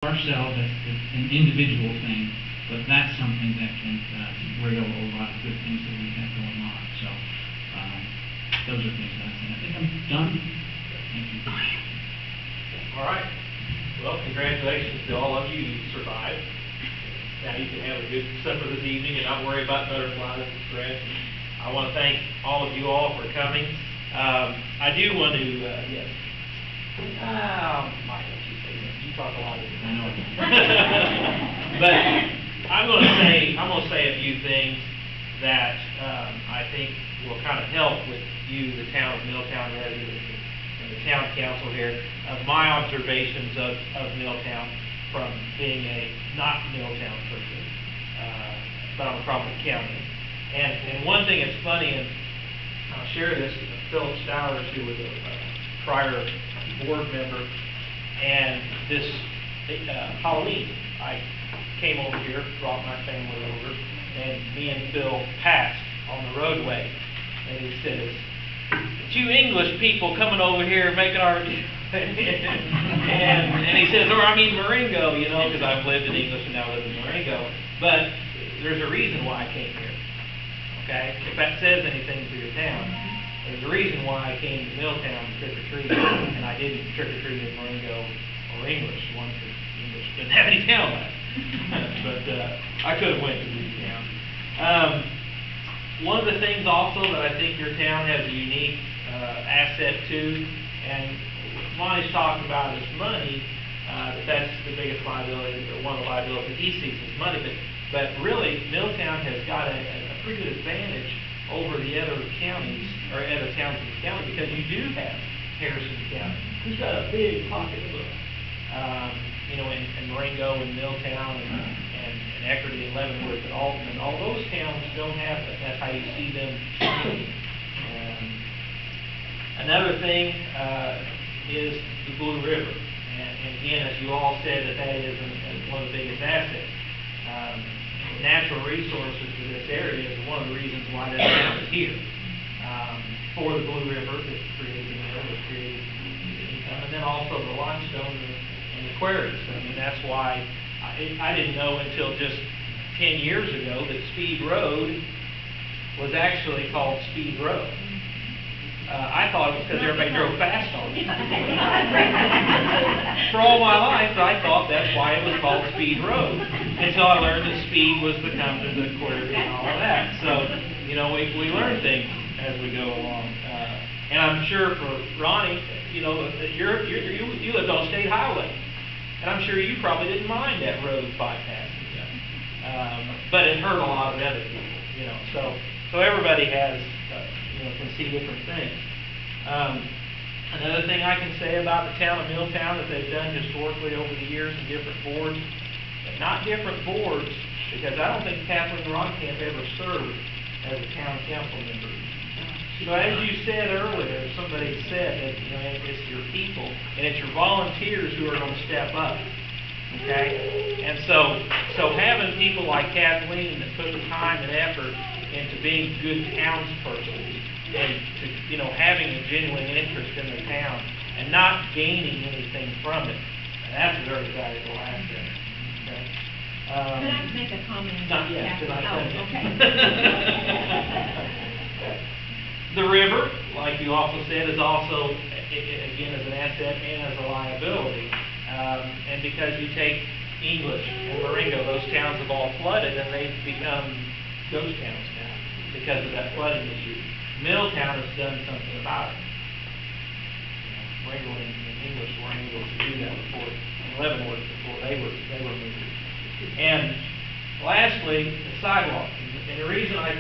ourselves as an individual thing, but that's something that can bring a lot of good things that we have going on. So those are things that I think I'm done. Thank you. All right. Well, congratulations to all of you who survived. Now you can have a good supper this evening and not worry about butterflies and stress. I want to thank all of you all for coming. I do want to, yes. Michael, you talk a lot of this. I know. But I'm going to say a few things that I think will kind of help with you, the town of Milltown residents, and the town council here, of my observations of Milltown from being a not Milltown person, but I'm from the county. And one thing that's funny, and I'll share this with Philip Stowers, who was a prior board member, and this Halloween, I came over here, brought my family over, and me and Phil passed on the roadway, and he says, "It's you English people coming over here making our..." and he says, or I mean Marengo, you know, because I've lived in English and now live in Marengo, but there's a reason why I came here, okay? If that says anything for your town, there's a reason why I came to Milltown to trick-or-treat, and I didn't trick-or-treat in Marengo or English. One, because English didn't have any town left. But I could have went to Milltown. One of the things also that I think your town has a unique asset to, and Monty's talked about is money, that's the biggest liability, or one of the liabilities that he sees is money, but really Milltown has got a pretty good advantage over the other counties, or other towns in the county, because you do have Harrison County, who's got a big pocketbook. You know, in Marengo and Milltown and Eckerty and Leavenworth and Alton, and all those towns don't have that. That's how you see them. Another thing is the Blue River. And again, as you all said, that is one of the biggest assets. Natural resources to this area is one of the reasons why that town is here. For the Blue River, that created the mill, that created income, and then also the limestone and the quarries. I mean, that's why I didn't know until just 10 years ago that Speed Road was actually called Speed Road. I thought it was because everybody drove fast on it. For all my life, I thought that's why it was called Speed Road. Until I learned that speed was becoming the quarry and all of that. So, you know, we learn things as we go along. And I'm sure for Ronnie, you know, you lived on a state highway. And I'm sure you probably didn't mind that road bypassing you. But it hurt a lot of other people, you know. So everybody has, you know, can see different things. Another thing I can say about the town of Milltown that they've done historically over the years in different boards, but not different boards, because I don't think Kathleen Ronkamp ever served as a town council member. So as you said earlier, somebody said that, you know, it's your people and it's your volunteers who are going to step up. Okay? And so having people like Kathleen that put the time and effort into being good townspersons and to, you know, having a genuine interest in their town and not gaining anything from it, and that's a very valuable asset. Okay? Could I make a comment? Not yet. Oh, okay. The river, like you also said, is also, again, as an asset and as a liability. And because you take English and Marengo, those towns have all flooded and they've become ghost towns now because of that flooding issue. Milltown has done something about it. Marengo and English weren't able to do that before, and Leavenworth before they were moved. And lastly, the sidewalk. And the reason I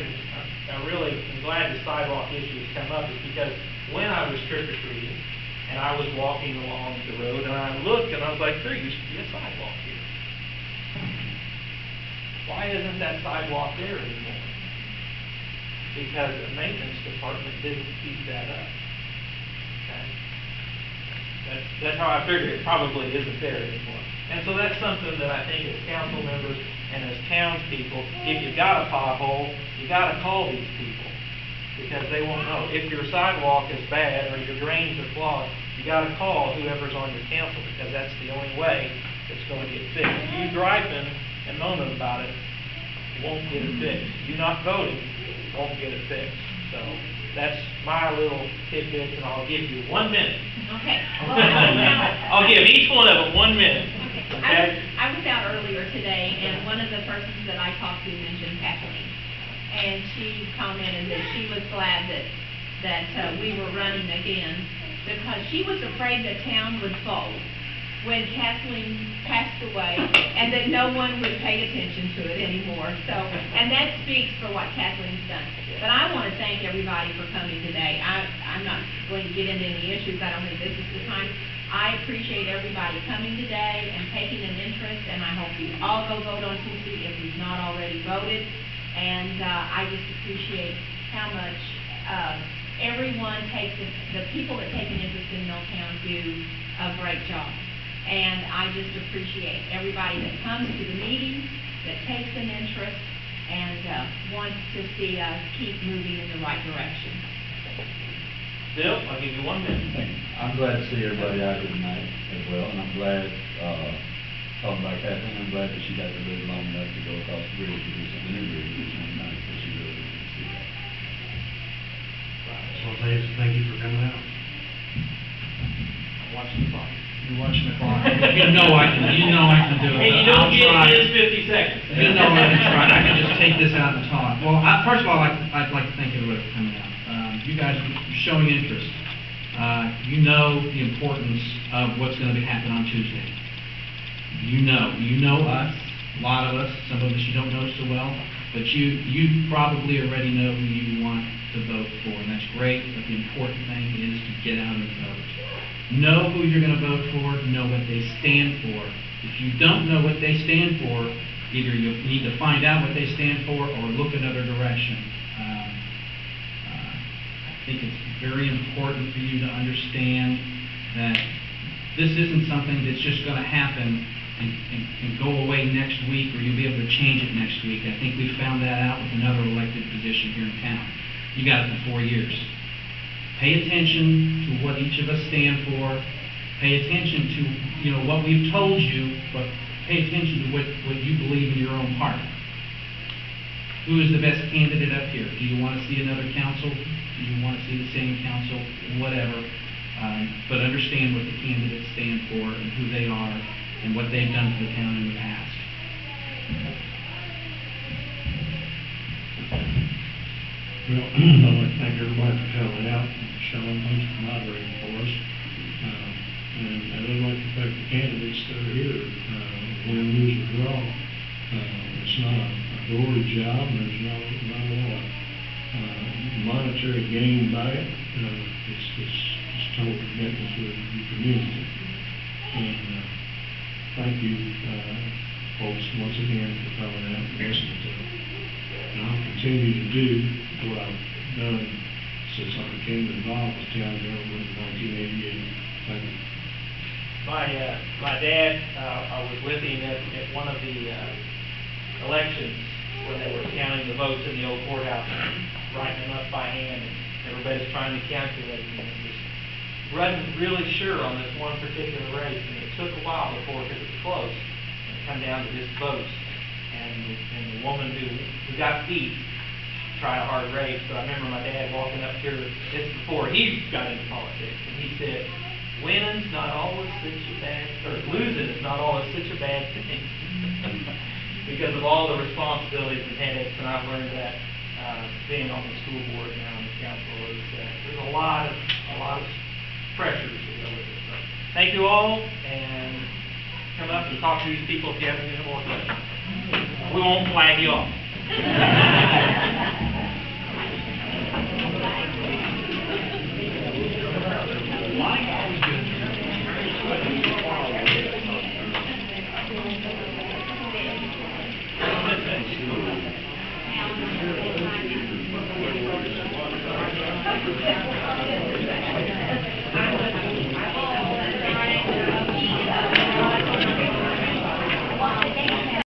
really am glad the sidewalk issue has come up is because when I was trick-or-treating and I was walking along the road and I looked and I was like, there used to be a sidewalk here. Why isn't that sidewalk there anymore? Because the maintenance department didn't keep that up. Okay? That's how I figured it probably isn't there anymore. And so that's something that I think as council members and as townspeople, if you've got a pothole, you got to call these people because they won't know. If your sidewalk is bad or your drains are clogged, you got to call whoever's on your council because that's the only way it's gonna get fixed. You griping and moaning about it won't get it fixed. You not voting won't get it fixed. So that's my little tidbits, and I'll give you 1 minute. Okay. Well, now- I'll give each one of them 1 minute. Okay. I was out earlier today, and one of the persons that I talked to mentioned Kathleen. And she commented that she was glad that we were running again, because she was afraid the town would fold when Kathleen passed away, and that no one would pay attention to it anymore. So, and that speaks for what Kathleen's done. But I want to thank everybody for coming today. I'm not going to get into any issues. I don't think this is the time. I appreciate everybody coming today and taking an interest, and I hope you all go vote on Tuesday if you've not already voted. And I just appreciate how much everyone takes, the people that take an interest in Milltown do a great job. And I just appreciate everybody that comes to the meetings, that takes an interest, and wants to see us keep moving in the right direction. Bill, I'll give you 1 minute. Thank you. I'm glad to see everybody out here tonight as well, and I'm glad, talking about Kathleen, I'm glad that she got to live long enough to go across the bridge to do something in the bridge, which is nice, because she really didn't see that. So I'll tell you, thank you for coming out. I'm watching the clock. You're watching the clock. You know I can do it. Hey, you don't I'll get try. his 50 seconds. You know I can try. I can just take this out and talk. Well, first of all, I'd like to thank everybody for coming out. You guys are showing interest. You know the importance of what's going to be happening on Tuesday. You know us, a lot of us, some of us you don't know so well, but you probably already know who you want to vote for, and that's great, but the important thing is to get out and vote. Know who you're going to vote for, know what they stand for. If you don't know what they stand for, either you need to find out what they stand for or look another direction. I think it's very important for you to understand that this isn't something that's just going to happen and go away next week, or you'll be able to change it next week. I think we found that out with another elected position here in town. You got it for 4 years. Pay attention to what each of us stand for. Pay attention to, what we've told you, but pay attention to what you believe in your own heart. Who is the best candidate up here? Do you want to see another council? Do you want to see the same council? Whatever. But understand what the candidates stand for and who they are and what they've done for the town in the past. Well, I'd like to thank everybody for coming out and showing thanks for moderating for us. And I'd like to thank the candidates that are here, win, lose, or draw. It's not a glory job, and there's not a lot of monetary gain by it. It's total commitment to the community. And thank you, folks, once again for coming out and listening to it. And I'll continue to do what I've done since I became involved with town government in 1988. Thank you. My dad, I was with him at one of the elections when they were counting the votes in the old courthouse, writing them up by hand, and everybody's trying to calculate them. And just wasn't really sure on this one particular race, and it took a while before, because it was close, and it come down to just votes. And the woman who got beat tried a hard race, but I remember my dad walking up here, this before he got into politics, and he said, winning's not always such a bad, or losing is not always such a bad thing. Because of all the responsibilities and headaches, and I've learned that being on the school board now and the council is that there's a lot of pressures that go with it. So, thank you all, and come up and talk to these people if you have any more questions. We won't flag you off.